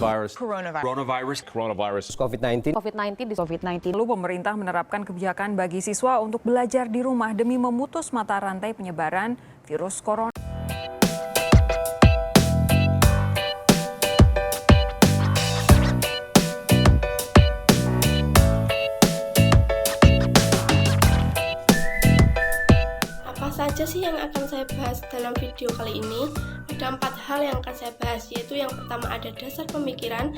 Coronavirus. COVID-19. Lalu pemerintah menerapkan kebijakan bagi siswa untuk belajar di rumah demi memutus mata rantai penyebaran virus corona. Apa saja sih yang akan saya bahas dalam video kali ini? Ada 4 hal yang akan saya bahas, yaitu yang pertama ada dasar pemikiran,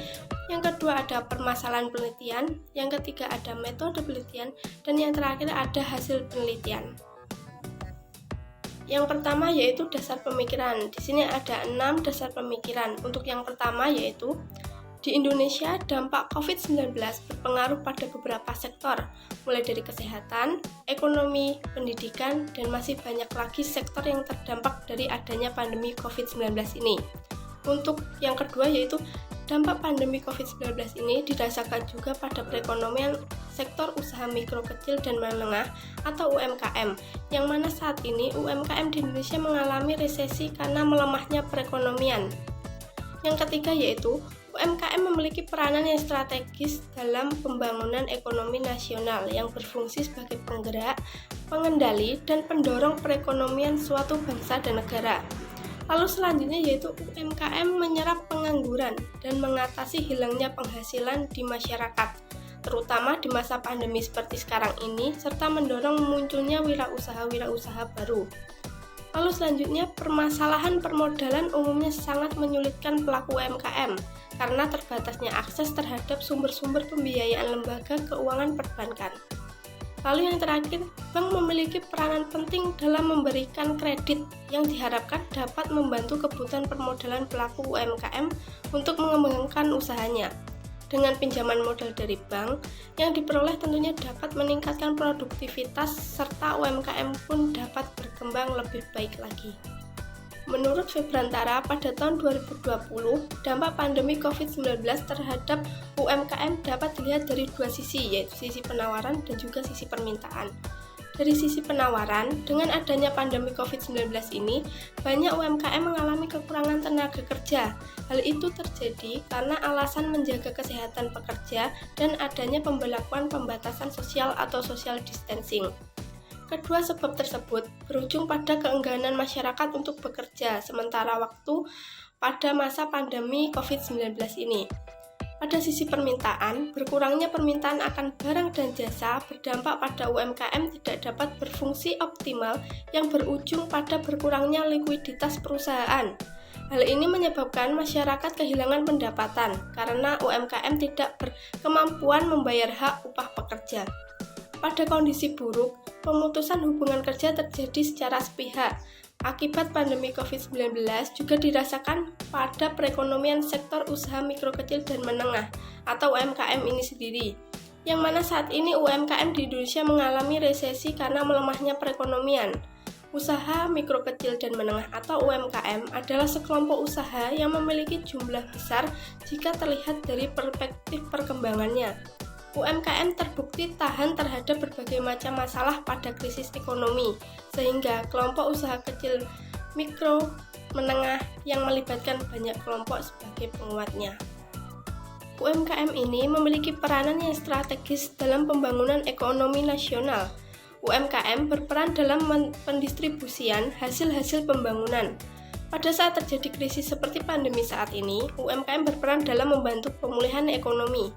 yang kedua ada permasalahan penelitian, yang ketiga ada metode penelitian, dan yang terakhir ada hasil penelitian. Yang pertama yaitu dasar pemikiran. Di sini ada 6 dasar pemikiran. Untuk yang pertama yaitu di Indonesia, dampak COVID-19 berpengaruh pada beberapa sektor, mulai dari kesehatan, ekonomi, pendidikan, dan masih banyak lagi sektor yang terdampak dari adanya pandemi COVID-19 ini. Untuk yang kedua yaitu dampak pandemi COVID-19 ini dirasakan juga pada perekonomian sektor usaha mikro kecil dan menengah atau UMKM, yang mana saat ini UMKM di Indonesia mengalami resesi karena melemahnya perekonomian. Yang ketiga yaitu UMKM memiliki peranan yang strategis dalam pembangunan ekonomi nasional yang berfungsi sebagai penggerak, pengendali, dan pendorong perekonomian suatu bangsa dan negara. Lalu selanjutnya yaitu UMKM menyerap pengangguran dan mengatasi hilangnya penghasilan di masyarakat, terutama di masa pandemi seperti sekarang ini, serta mendorong munculnya wirausaha baru. Lalu selanjutnya, permasalahan permodalan umumnya sangat menyulitkan pelaku UMKM karena terbatasnya akses terhadap sumber-sumber pembiayaan lembaga keuangan perbankan. Lalu yang terakhir, bank memiliki peranan penting dalam memberikan kredit yang diharapkan dapat membantu kebutuhan permodalan pelaku UMKM untuk mengembangkan usahanya. Dengan pinjaman modal dari bank, yang diperoleh tentunya dapat meningkatkan produktivitas serta UMKM pun dapat berkembang lebih baik lagi. Menurut Febrantara, pada tahun 2020, dampak pandemi COVID-19 terhadap UMKM dapat dilihat dari 2 sisi, yaitu sisi penawaran dan juga sisi permintaan. Dari sisi penawaran, dengan adanya pandemi COVID-19 ini, banyak UMKM mengalami kekurangan tenaga kerja. Hal itu terjadi karena alasan menjaga kesehatan pekerja dan adanya pemberlakuan pembatasan sosial atau social distancing. Kedua sebab tersebut berujung pada keengganan masyarakat untuk bekerja sementara waktu pada masa pandemi COVID-19 ini. Pada sisi permintaan, berkurangnya permintaan akan barang dan jasa berdampak pada UMKM tidak dapat berfungsi optimal yang berujung pada berkurangnya likuiditas perusahaan. Hal ini menyebabkan masyarakat kehilangan pendapatan karena UMKM tidak berkemampuan membayar hak upah pekerja. Pada kondisi buruk, pemutusan hubungan kerja terjadi secara sepihak. Akibat pandemi COVID-19 juga dirasakan pada perekonomian sektor usaha mikro kecil dan menengah atau UMKM ini sendiri, yang mana saat ini UMKM di Indonesia mengalami resesi karena melemahnya perekonomian. Usaha mikro kecil dan menengah atau UMKM adalah sekelompok usaha yang memiliki jumlah besar jika terlihat dari perspektif perkembangannya. UMKM terbukti tahan terhadap berbagai macam masalah pada krisis ekonomi, sehingga kelompok usaha kecil, mikro, menengah yang melibatkan banyak kelompok sebagai penguatnya. UMKM ini memiliki peranan yang strategis dalam pembangunan ekonomi nasional. UMKM berperan dalam pendistribusian hasil-hasil pembangunan. Pada saat terjadi krisis seperti pandemi saat ini, UMKM berperan dalam membantu pemulihan ekonomi.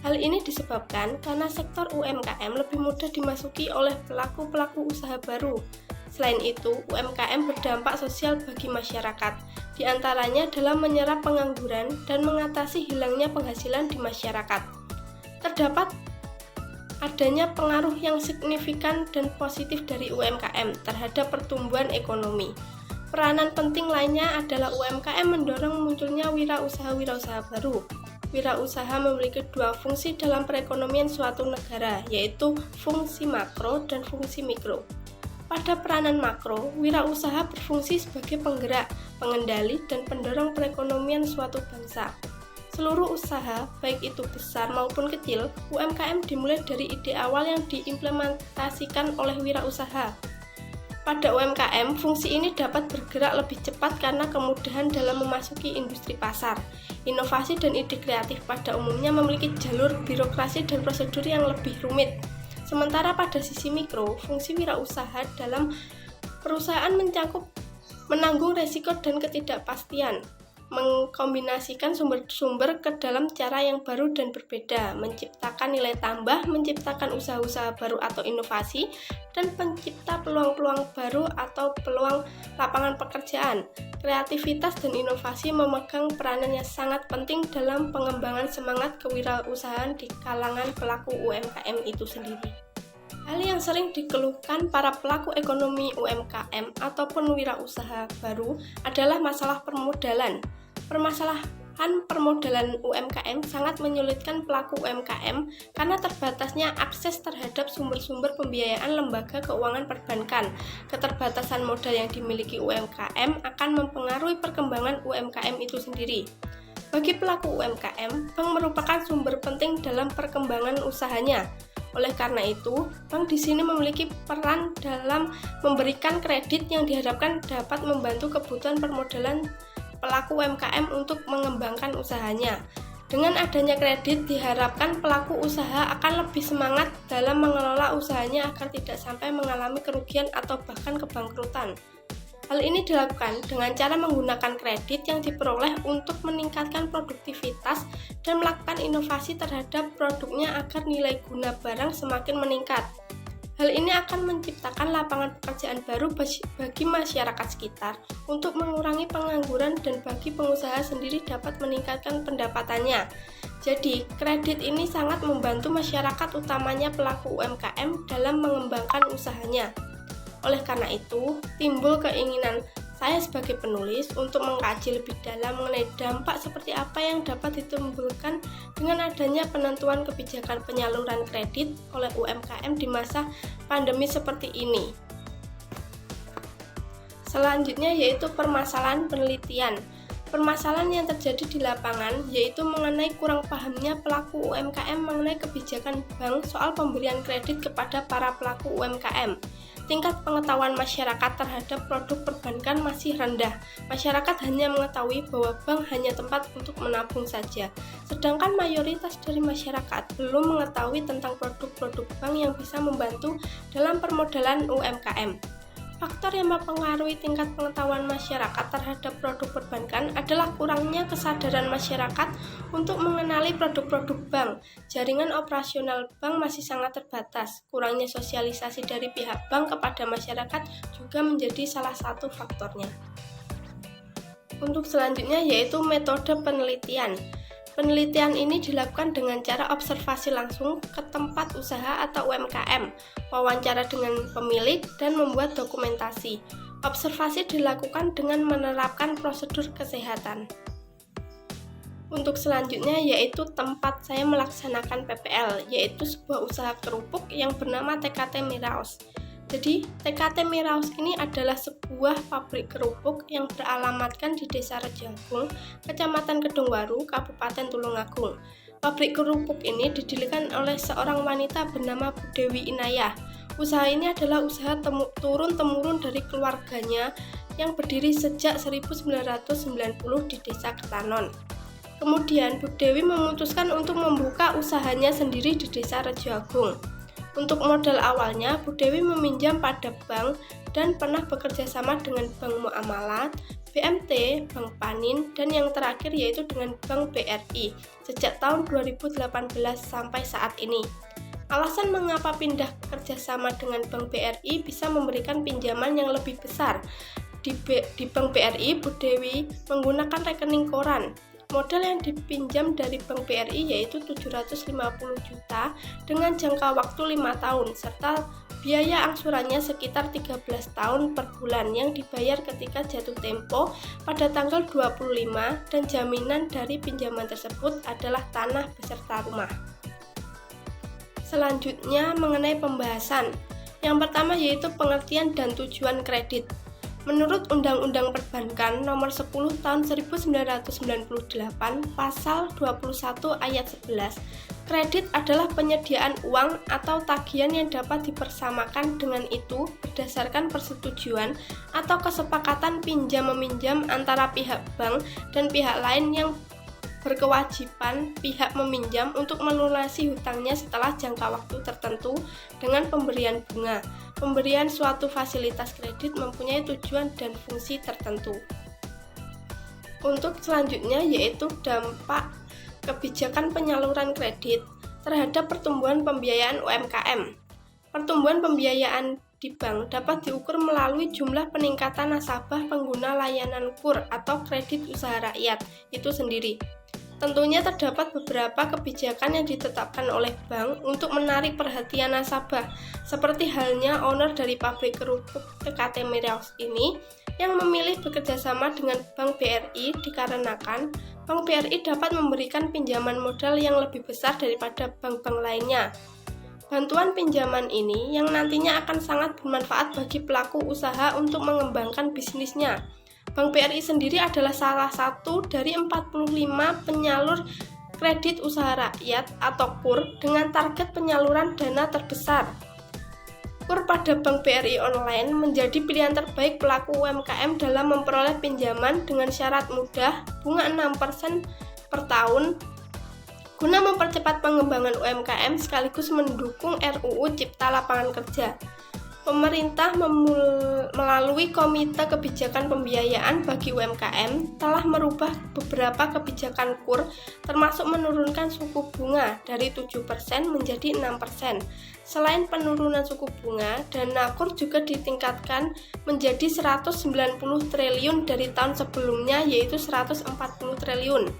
Hal ini disebabkan karena sektor UMKM lebih mudah dimasuki oleh pelaku-pelaku usaha baru. Selain itu, UMKM berdampak sosial bagi masyarakat, di antaranya dalam menyerap pengangguran dan mengatasi hilangnya penghasilan di masyarakat. Terdapat adanya pengaruh yang signifikan dan positif dari UMKM terhadap pertumbuhan ekonomi. Peranan penting lainnya adalah UMKM mendorong munculnya wirausaha baru. Wirausaha memiliki 2 fungsi dalam perekonomian suatu negara, yaitu fungsi makro dan fungsi mikro. Pada peranan makro, wirausaha berfungsi sebagai penggerak, pengendali, dan pendorong perekonomian suatu bangsa. Seluruh usaha, baik itu besar maupun kecil, UMKM dimulai dari ide awal yang diimplementasikan oleh wirausaha. Pada UMKM, fungsi ini dapat bergerak lebih cepat karena kemudahan dalam memasuki industri pasar. Inovasi dan ide kreatif pada umumnya memiliki jalur birokrasi dan prosedur yang lebih rumit. Sementara pada sisi mikro, fungsi wirausaha dalam perusahaan menanggung resiko dan ketidakpastian, mengkombinasikan sumber-sumber ke dalam cara yang baru dan berbeda, menciptakan nilai tambah, menciptakan usaha-usaha baru atau inovasi, dan pencipta peluang-peluang baru atau peluang lapangan pekerjaan. Kreativitas dan inovasi memegang peranan yang sangat penting dalam pengembangan semangat kewirausahaan di kalangan pelaku UMKM itu sendiri. Hal yang sering dikeluhkan para pelaku ekonomi UMKM ataupun wirausaha baru adalah masalah permodalan. Permasalahan permodalan UMKM sangat menyulitkan pelaku UMKM karena terbatasnya akses terhadap sumber-sumber pembiayaan lembaga keuangan perbankan. Keterbatasan modal yang dimiliki UMKM akan mempengaruhi perkembangan UMKM itu sendiri. Bagi pelaku UMKM, bank merupakan sumber penting dalam perkembangan usahanya. Oleh karena itu, bank di sini memiliki peran dalam memberikan kredit yang diharapkan dapat membantu kebutuhan permodalan pelaku UMKM untuk mengembangkan usahanya. Dengan adanya kredit, diharapkan pelaku usaha akan lebih semangat dalam mengelola usahanya agar tidak sampai mengalami kerugian atau bahkan kebangkrutan. Hal ini dilakukan dengan cara menggunakan kredit yang diperoleh untuk meningkatkan produktivitas dan melakukan inovasi terhadap produknya agar nilai guna barang semakin meningkat. Hal ini akan menciptakan lapangan pekerjaan baru bagi masyarakat sekitar untuk mengurangi pengangguran dan bagi pengusaha sendiri dapat meningkatkan pendapatannya. Jadi, kredit ini sangat membantu masyarakat utamanya pelaku UMKM dalam mengembangkan usahanya. Oleh karena itu, timbul keinginan saya sebagai penulis untuk mengkaji lebih dalam mengenai dampak seperti apa yang dapat ditimbulkan dengan adanya penentuan kebijakan penyaluran kredit oleh UMKM di masa pandemi seperti ini. Selanjutnya yaitu permasalahan penelitian. Permasalahan yang terjadi di lapangan yaitu mengenai kurang pahamnya pelaku UMKM mengenai kebijakan bank soal pemberian kredit kepada para pelaku UMKM. Tingkat pengetahuan masyarakat terhadap produk perbankan masih rendah. Masyarakat hanya mengetahui bahwa bank hanya tempat untuk menabung saja, sedangkan mayoritas dari masyarakat belum mengetahui tentang produk-produk bank yang bisa membantu dalam permodalan UMKM. Faktor yang mempengaruhi tingkat pengetahuan masyarakat terhadap produk perbankan adalah kurangnya kesadaran masyarakat untuk mengenali produk-produk bank. Jaringan operasional bank masih sangat terbatas. Kurangnya sosialisasi dari pihak bank kepada masyarakat juga menjadi salah satu faktornya. Untuk selanjutnya yaitu metode penelitian. Penelitian ini dilakukan dengan cara observasi langsung ke tempat usaha atau UMKM, wawancara dengan pemilik, dan membuat dokumentasi. Observasi dilakukan dengan menerapkan prosedur kesehatan. Untuk selanjutnya yaitu tempat saya melaksanakan PPL, yaitu sebuah usaha kerupuk yang bernama TKT Miraos. Jadi, TKT Miraos ini adalah sebuah pabrik kerupuk yang beralamatkan di Desa Rejagung, Kecamatan Kedungwaru, Kabupaten Tulungagung. Pabrik kerupuk ini didirikan oleh seorang wanita bernama Bu Dewi Inayah. Usaha ini adalah usaha turun-temurun dari keluarganya yang berdiri sejak 1990 di Desa Ketanon. Kemudian, Bu Dewi memutuskan untuk membuka usahanya sendiri di Desa Rejagung. Untuk modal awalnya, Bu Dewi meminjam pada bank dan pernah bekerja sama dengan Bank Muamalat, BMT, Bank Panin, dan yang terakhir yaitu dengan Bank BRI sejak tahun 2018 sampai saat ini. Alasan mengapa pindah kerjasama dengan Bank BRI bisa memberikan pinjaman yang lebih besar. Di Bank BRI, Bu Dewi menggunakan rekening koran. Modal yang dipinjam dari Bank BRI yaitu 750 juta dengan jangka waktu 5 tahun serta biaya angsurannya sekitar 13 tahun per bulan yang dibayar ketika jatuh tempo pada tanggal 25 dan jaminan dari pinjaman tersebut adalah tanah beserta rumah. Selanjutnya mengenai pembahasan. Yang pertama yaitu pengertian dan tujuan kredit. Menurut Undang-Undang Perbankan Nomor 10 Tahun 1998 Pasal 21 Ayat 11, Kredit adalah penyediaan uang atau tagihan yang dapat dipersamakan dengan itu berdasarkan persetujuan atau kesepakatan pinjam-meminjam antara pihak bank dan pihak lain yang berkewajiban pihak meminjam untuk melunasi hutangnya setelah jangka waktu tertentu dengan pemberian bunga. Pemberian suatu fasilitas kredit mempunyai tujuan dan fungsi tertentu. Untuk selanjutnya yaitu dampak kebijakan penyaluran kredit terhadap pertumbuhan pembiayaan UMKM. Pertumbuhan pembiayaan di bank dapat diukur melalui jumlah peningkatan nasabah pengguna layanan KUR atau kredit usaha rakyat itu sendiri. Tentunya terdapat beberapa kebijakan yang ditetapkan oleh bank untuk menarik perhatian nasabah, seperti halnya owner dari pabrik kerupuk TKT Miraos ini yang memilih bekerjasama dengan Bank BRI dikarenakan Bank BRI dapat memberikan pinjaman modal yang lebih besar daripada bank-bank lainnya. Bantuan pinjaman ini yang nantinya akan sangat bermanfaat bagi pelaku usaha untuk mengembangkan bisnisnya. Bank BRI sendiri adalah salah satu dari 45 penyalur kredit usaha rakyat atau KUR dengan target penyaluran dana terbesar. KUR pada Bank BRI Online menjadi pilihan terbaik pelaku UMKM dalam memperoleh pinjaman dengan syarat mudah, bunga 6% per tahun, guna mempercepat pengembangan UMKM sekaligus mendukung RUU Cipta Lapangan Kerja. Pemerintah melalui Komite Kebijakan Pembiayaan bagi UMKM telah merubah beberapa kebijakan KUR termasuk menurunkan suku bunga dari 7% menjadi 6%. Selain penurunan suku bunga, dana KUR juga ditingkatkan menjadi 190 triliun dari tahun sebelumnya yaitu 140 triliun.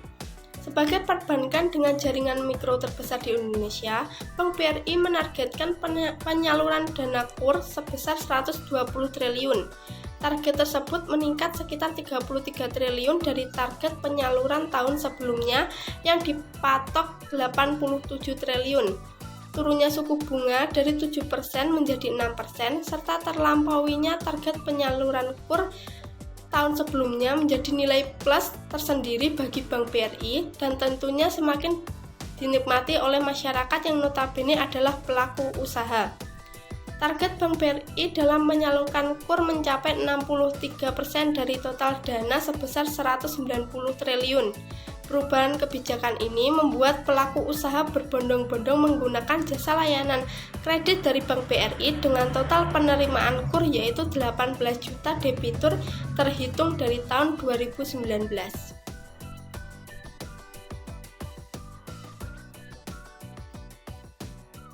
Sebagai perbankan dengan jaringan mikro terbesar di Indonesia, Bank BRI menargetkan penyaluran dana KUR sebesar 120 triliun. Target tersebut meningkat sekitar 33 triliun dari target penyaluran tahun sebelumnya yang dipatok 87 triliun. Turunnya suku bunga dari 7% menjadi 6%, serta terlampauinya target penyaluran KUR tahun sebelumnya menjadi nilai plus tersendiri bagi Bank BRI dan tentunya semakin dinikmati oleh masyarakat yang notabene adalah pelaku usaha. Target Bank BRI dalam menyalurkan KUR mencapai 63% dari total dana sebesar 190 triliun. Perubahan kebijakan ini membuat pelaku usaha berbondong-bondong menggunakan jasa layanan kredit dari Bank BRI dengan total penerimaan KUR yaitu 18 juta debitur terhitung dari tahun 2019.